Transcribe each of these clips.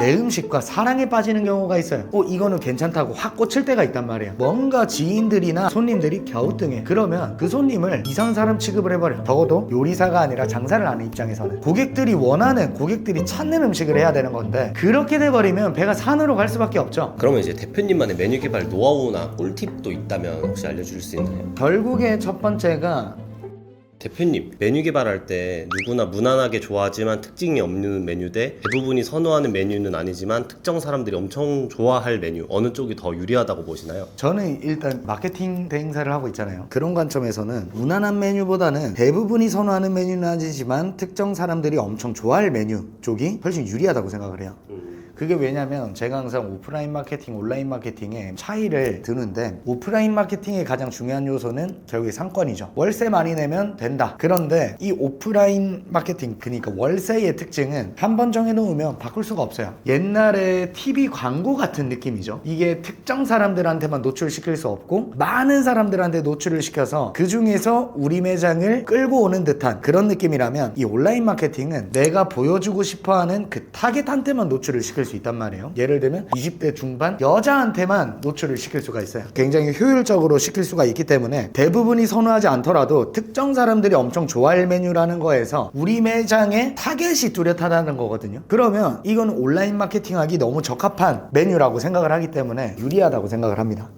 내 음식과 사랑에 빠지는 경우가 있어요. 이거는 괜찮다고 확 꽂힐 때가 있단 말이야. 뭔가 지인들이나 손님들이 갸우뚱해. 그러면 그 손님을 이상한 사람 취급을 해버려. 적어도 요리사가 아니라 장사를 하는 입장에서는 고객들이 원하는, 고객들이 찾는 음식을 해야 되는 건데, 그렇게 돼버리면 배가 산으로 갈 수밖에 없죠. 그러면 이제 대표님만의 메뉴 개발 노하우나 꿀팁도 있다면 혹시 알려주실 수 있나요? 결국에 첫 번째가 대표님, 메뉴 개발할 때 누구나 무난하게 좋아하지만 특징이 없는 메뉴 대 대부분이 선호하는 메뉴는 아니지만 특정 사람들이 엄청 좋아할 메뉴, 어느 쪽이 더 유리하다고 보시나요? 저는 일단 마케팅 대행사를 하고 있잖아요. 그런 관점에서는 무난한 메뉴보다는 대부분이 선호하는 메뉴는 아니지만 특정 사람들이 엄청 좋아할 메뉴 쪽이 훨씬 유리하다고 생각을 해요. 그게 왜냐면 제가 항상 오프라인 마케팅, 온라인 마케팅의 차이를 드는데, 오프라인 마케팅의 가장 중요한 요소는 결국에 상권이죠. 월세 많이 내면 된다. 그런데 이 오프라인 마케팅, 그러니까 월세의 특징은 한 번 정해놓으면 바꿀 수가 없어요. 옛날에 TV 광고 같은 느낌이죠. 이게 특정 사람들한테만 노출시킬 수 없고 많은 사람들한테 노출을 시켜서 그 중에서 우리 매장을 끌고 오는 듯한 그런 느낌이라면, 이 온라인 마케팅은 내가 보여주고 싶어하는 그 타겟한테만 노출을 시킬 수 있단 말이에요. 예를 들면 20대 중반 여자한테만 노출을 시킬 수가 있어요. 굉장히 효율적으로 시킬 수가 있기 때문에 대부분이 선호하지 않더라도 특정 사람들이 엄청 좋아할 메뉴라는 거에서 우리 매장의 타겟이 뚜렷하다는 거거든요. 그러면 이건 온라인 마케팅하기 너무 적합한 메뉴라고 생각을 하기 때문에 유리하다고 생각을 합니다.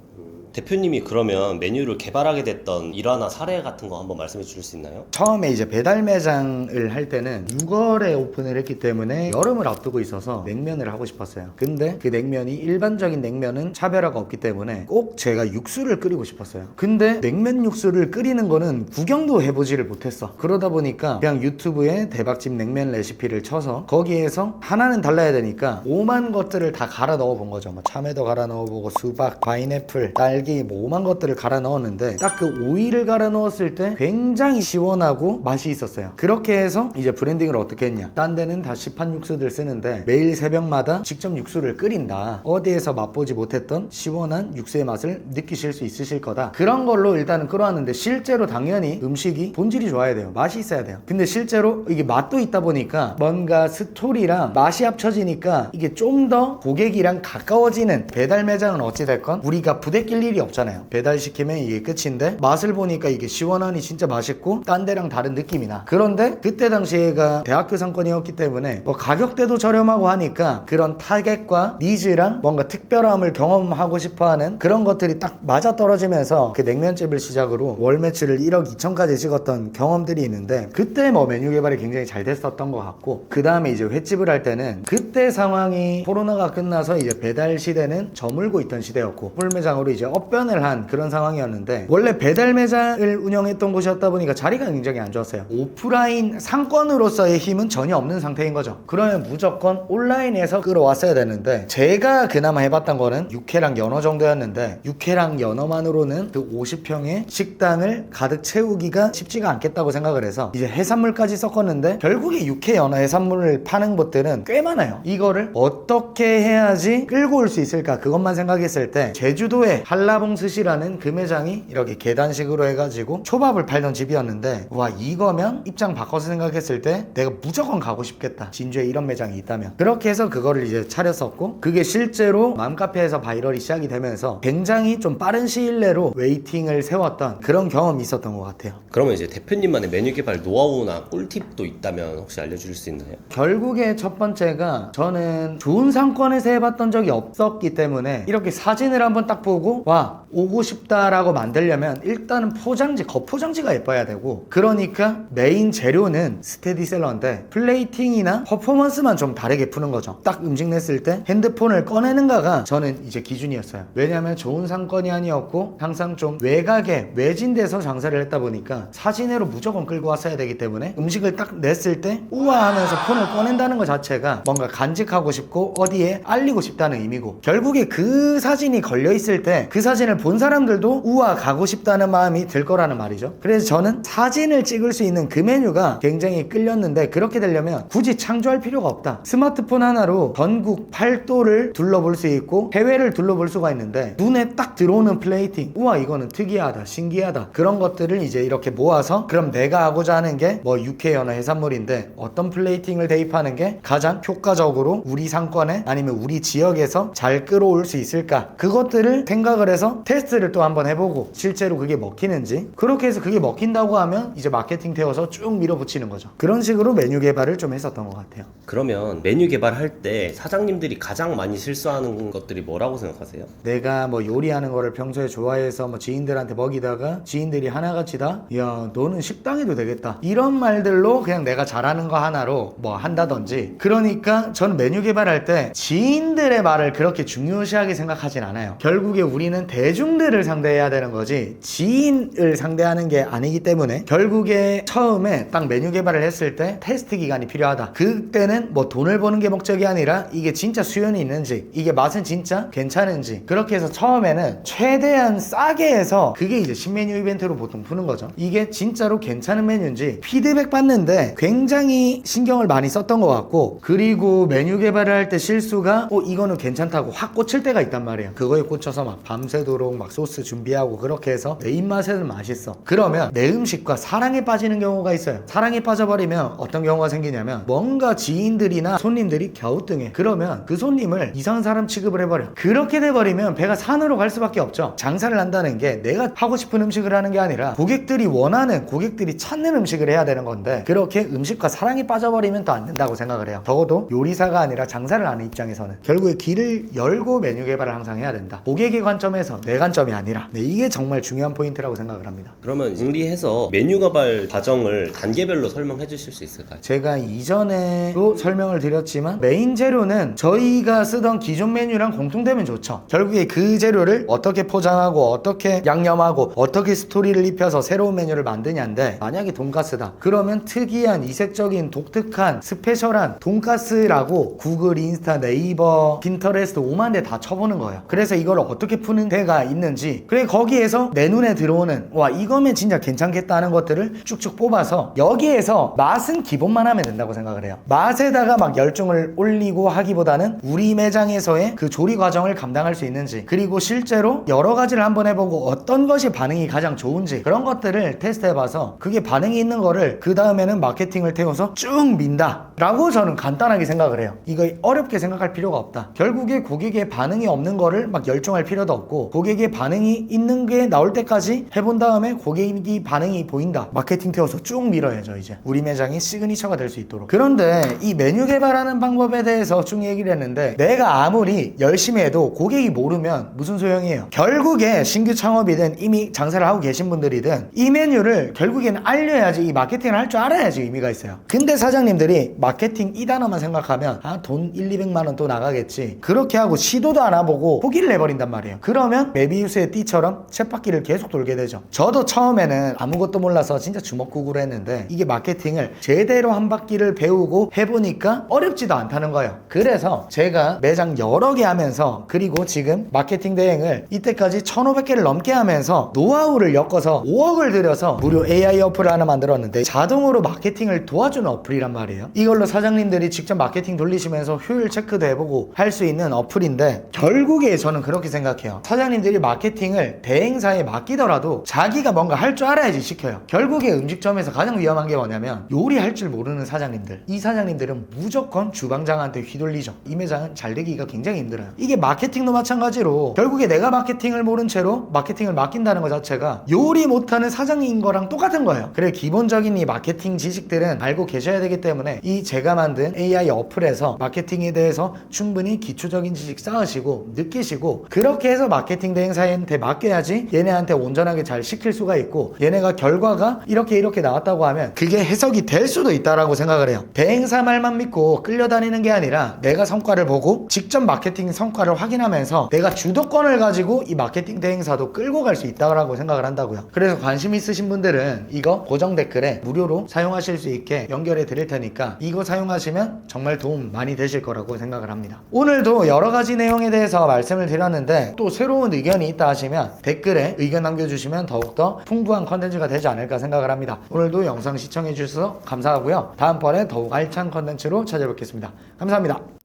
대표님이 그러면 메뉴를 개발하게 됐던 일화나 사례 같은 거 한번 말씀해 주실 수 있나요? 처음에 이제 배달 매장을 할 때는 6월에 오픈을 했기 때문에 여름을 앞두고 있어서 냉면을 하고 싶었어요. 근데 그 냉면이 일반적인 냉면은 차별화가 없기 때문에 꼭 제가 육수를 끓이고 싶었어요. 근데 냉면 육수를 끓이는 거는 구경도 해보지를 못했어. 그러다 보니까 그냥 유튜브에 대박집 냉면 레시피를 쳐서 거기에서 하나는 달라야 되니까 5만 것들을 다 갈아 넣어 본 거죠. 뭐 참외도 갈아 넣어보고 수박, 파인애플, 딸기, 뭐 5만 것들을 갈아 넣었는데 딱 그 오이를 갈아 넣었을 때 굉장히 시원하고 맛이 있었어요. 그렇게 해서 이제 브랜딩을 어떻게 했냐, 딴 데는 다 시판 육수들 쓰는데 매일 새벽마다 직접 육수를 끓인다, 어디에서 맛보지 못했던 시원한 육수의 맛을 느끼실 수 있으실 거다, 그런 걸로 일단은 끌어왔는데, 실제로 당연히 음식이 본질이 좋아야 돼요. 맛이 있어야 돼요. 근데 실제로 이게 맛도 있다 보니까 뭔가 스토리랑 맛이 합쳐지니까 이게 좀 더 고객이랑 가까워지는, 배달 매장은 어찌됐건 우리가 부대낄 일이 없잖아요. 배달시키면 이게 끝인데 맛을 보니까 이게 시원하니 진짜 맛있고 딴 데랑 다른 느낌이 나. 그런데 그때 당시에가 대학교 상권이었기 때문에 뭐 가격대도 저렴하고 하니까 그런 타겟과 니즈랑 뭔가 특별함을 경험하고 싶어하는 그런 것들이 딱 맞아떨어지면서 그 냉면집을 시작으로 월 매출을 1억 2천까지 찍었던 경험들이 있는데, 그때 뭐 메뉴 개발이 굉장히 잘 됐었던 것 같고, 그 다음에 이제 횟집을 할 때는 그때 상황이 코로나가 끝나서 이제 배달 시대는 저물고 있던 시대였고 홀매장으로 이제 업변을 한 그런 상황이었는데, 원래 배달 매장을 운영했던 곳이었다 보니까 자리가 굉장히 안 좋았어요. 오프라인 상권으로서의 힘은 전혀 없는 상태인 거죠. 그러면 무조건 온라인에서 끌어왔어야 되는데, 제가 그나마 해봤던 거는 육회랑 연어 정도였는데, 육회랑 연어만으로는 그 50평의 식당을 가득 채우기가 쉽지가 않겠다고 생각을 해서 이제 해산물까지 섞었는데, 결국에 육회, 연어, 해산물을 파는 곳들은 꽤 많아요. 이거를 어떻게 해야지 끌고 올 수 있을까, 그것만 생각했을 때 제주도에 한라봉 스시라는 그 매장이 이렇게 계단식으로 해가지고 초밥을 팔던 집이었는데, 와, 이거면 입장 바꿔서 생각했을 때 내가 무조건 가고 싶겠다, 진주에 이런 매장이 있다면. 그렇게 해서 그거를 이제 차렸었고, 그게 실제로 맘카페에서 바이럴이 시작이 되면서 굉장히 좀 빠른 시일 내로 웨이팅을 세웠던 그런 경험이 있었던 것 같아요. 그러면 이제 대표님만의 메뉴 개발 노하우나 꿀팁도 있다면 혹시 알려주실 수 있나요? 결국에 첫 번째가, 저는 좋은 상권에서 해봤던 적이 없었기 때문에 이렇게 사진을 한번 딱 보고 와, 오고 싶다라고 만들려면 일단은 포장지, 겉포장지가 예뻐야 되고, 그러니까 메인 재료는 스테디셀러인데 플레이팅이나 퍼포먼스만 좀 다르게 푸는 거죠. 딱 음식 냈을 때 핸드폰을 꺼내는가가 저는 이제 기준이었어요. 왜냐면 좋은 상권이 아니었고 항상 좀 외곽에 외진 데서 장사를 했다 보니까 사진으로 무조건 끌고 왔어야 되기 때문에 음식을 딱 냈을 때 우와 하면서 폰을 꺼낸다는 것 자체가 뭔가 간직하고 싶고 어디에 알리고 싶다는 의미고, 결국에 그 사진이 걸려있을 때 그 사진을 본 사람들도 우와 가고 싶다는 마음이 들 거라는 말이죠. 그래서 저는 사진을 찍을 수 있는 그 메뉴가 굉장히 끌렸는데, 그렇게 되려면 굳이 창조할 필요가 없다. 스마트폰 하나로 전국 8도를 둘러볼 수 있고 해외를 둘러볼 수가 있는데, 눈에 딱 들어오는 플레이팅, 우와 이거는 특이하다, 신기하다, 그런 것들을 이제 이렇게 모아서, 그럼 내가 하고자 하는 게 뭐 육해연어 해산물인데 어떤 플레이팅을 대입하는 게 가장 효과적으로 우리 상권에 아니면 우리 지역에서 잘 끌어올 수 있을까, 그것들을 생각을 해서 테스트를 또 한번 해보고 실제로 그게 먹히는지, 그렇게 해서 그게 먹힌다고 하면 이제 마케팅 태워서 쭉 밀어붙이는 거죠. 그런 식으로 메뉴 개발을 좀 했었던 것 같아요. 그러면 메뉴 개발할 때 사장님들이 가장 많이 실수하는 것들이 뭐라고 생각하세요? 내가 뭐 요리하는 거를 평소에 좋아해서 뭐 지인들한테 먹이다가 지인들이 하나같이 다 야 너는 식당해도 되겠다 이런 말들로 그냥 내가 잘하는 거 하나로 뭐 한다든지. 그러니까 저는 메뉴 개발할 때 지인들의 말을 그렇게 중요시하게 생각하진 않아요. 결국에 우리는 대중들을 상대해야 되는 거지 지인을 상대하는 게 아니기 때문에, 결국에 처음에 딱 메뉴 개발을 했을 때 테스트 기간이 필요하다. 그때는 뭐 돈을 버는 게 목적이 아니라 이게 진짜 수요는 있는지, 이게 맛은 진짜 괜찮은지, 그렇게 해서 처음에는 최대한 싸게 해서 그게 이제 신메뉴 이벤트로 보통 푸는 거죠. 이게 진짜로 괜찮은 메뉴인지 피드백 받는데 굉장히 신경을 많이 썼던 것 같고, 그리고 메뉴 개발을 할 때 실수가 이거는 괜찮다고 확 꽂힐 때가 있단 말이에요. 그거에 꽂혀서 막 밤새도록 막 소스 준비하고 그렇게 해서 내 입맛에는 맛있어. 그러면 내 음식과 사랑에 빠지는 경우가 있어요. 사랑에 빠져버리면 어떤 경우가 생기냐면 뭔가 지인들이나 손님들이 갸우뚱해. 그러면 그 손님을 이상한 사람 취급을 해버려. 그렇게 돼버리면 배가 산으로 갈 수밖에 없죠. 장사를 한다는 게 내가 하고 싶은 음식을 하는 게 아니라 고객들이 원하는, 고객들이 찾는 음식을 해야 되는 건데, 그렇게 음식과 사랑에 빠져버리면 또 안 된다고 생각을 해요. 적어도 요리사가 아니라 장사를 하는 입장에서는 결국에 길을 열고 메뉴 개발을 항상 해야 된다. 고객의 관점에서 내 관점이 아니라. 네, 이게 정말 중요한 포인트라고 생각을 합니다. 그러면 정리해서 메뉴 개발 과정을 단계별로 설명해 주실 수 있을까요? 제가 이전에도 설명을 드렸지만 메인 재료는 저희가 쓰던 기존 메뉴랑 공통되면 좋죠. 결국에 그 재료를 어떻게 포장하고 어떻게 양념하고 어떻게 스토리를 입혀서 새로운 메뉴를 만드냐인데, 만약에 돈가스다 그러면 특이한 이색적인 독특한 스페셜한 돈가스라고 구글, 인스타, 네이버, 핀터레스트 5만 대 다 쳐보는 거예요. 그래서 이걸 어떻게 푸는 데가 있는지, 그래 거기에서 내 눈에 들어오는 와 이거면 진짜 괜찮겠다 하는 것들을 쭉쭉 뽑아서 여기에서 맛은 기본만 하면 된다고 생각을 해요. 맛에다가 막 열중을 올리고 하기보다는 우리 매장에서의 그 조리 과정을 감당할 수 있는지, 그리고 실제로 여러 가지를 한번 해보고 어떤 것이 반응이 가장 좋은지, 그런 것들을 테스트해봐서 그게 반응이 있는 거를 그 다음에는 마케팅을 태워서 쭉 민다 라고 저는 간단하게 생각을 해요. 이거 어렵게 생각할 필요가 없다. 결국에 고객의 반응이 없는 거를 막 열중할 필요도 없고, 고객의 반응이 있는 게 나올 때까지 해본 다음에 고객이 반응이 보인다, 마케팅 태워서 쭉 밀어야죠. 이제 우리 매장이 시그니처가 될 수 있도록. 그런데 이 메뉴 개발하는 방법에 대해서 쭉 얘기를 했는데, 내가 아무리 열심히 해도 고객이 모르면 무슨 소용이에요. 결국에 신규 창업이든 이미 장사를 하고 계신 분들이든 이 메뉴를 결국에는 알려야지, 이 마케팅을 할 줄 알아야지 의미가 있어요. 근데 사장님들이 마케팅 이 단어만 생각하면 돈 1, 200만 원 또 나가겠지, 그렇게 하고 시도도 안 해보고 포기를 해버린단 말이에요. 그러면 메비우스의 띠처럼 쳇바퀴를 계속 돌게 되죠. 저도 처음에는 아무것도 몰라서 진짜 주먹구구로 했는데, 이게 마케팅을 제대로 한 바퀴를 배우고 해보니까 어렵지도 않다는 거예요. 그래서 제가 매장 여러 개 하면서, 그리고 지금 마케팅 대행을 이때까지 1,500개를 넘게 하면서 노하우를 엮어서 5억을 들여서 무료 AI 어플을 하나 만들었는데, 자동으로 마케팅을 도와주는 어플이란 말이에요. 이걸로 사장님들이 직접 마케팅 돌리시면서 효율 체크도 해보고 할 수 있는 어플인데, 결국에 저는 그렇게 생각해요. 사장님들이 마케팅을 대행사에 맡기더라도 자기가 뭔가 할 줄 알아야지 시켜요. 결국에 음식점에서 가장 위험한 게 뭐냐면 요리할 줄 모르는 사장님들. 이 사장님들은 무조건 주방장한테 휘둘리죠. 이 매장은 잘 되기가 굉장히 힘들어요. 이게 마케팅도 마찬가지로 결국에 내가 마케팅을 모른 채로 마케팅을 맡긴다는 것 자체가 요리 못하는 사장인 거랑 똑같은 거예요. 그래 기본적인 이 마케팅 지식들은 알고 계셔야 되기 때문에 이 제가 만든 AI 어플에서 마케팅에 대해서 충분히 기초적인 지식 쌓으시고 느끼시고, 그렇게 해서 마케팅 대행사한테 맡겨야지 얘네한테 온전하게 잘 시킬 수가 있고, 얘네가 결과가 이렇게 나왔다고 하면 그게 해석이 될 수도 있다라고 생각을 해요. 대행사 말만 믿고 끌려다니는 게 아니라 내가 성과를 보고 직접 마케팅 성과를 확인하면서 내가 주도권을 가지고 이 마케팅 대행사도 끌고 갈 수 있다고 생각을 한다고요. 그래서 관심 있으신 분들은 이거 고정 댓글에 무료로 사용하실 수 있게 연결해 드릴 테니까, 이거 사용하시면 정말 도움 많이 되실 거라고 생각을 합니다. 오늘도 여러 가지 내용에 대해서 말씀을 드렸는데 또 새로운 의견이 있다 하시면 댓글에 의견 남겨주시면 더욱더 풍부한 컨텐츠가 되지 않을까 생각을 합니다. 오늘도 영상 시청해 주셔서 감사하고요. 다음번에 더욱 알찬 컨텐츠로 찾아뵙겠습니다. 감사합니다.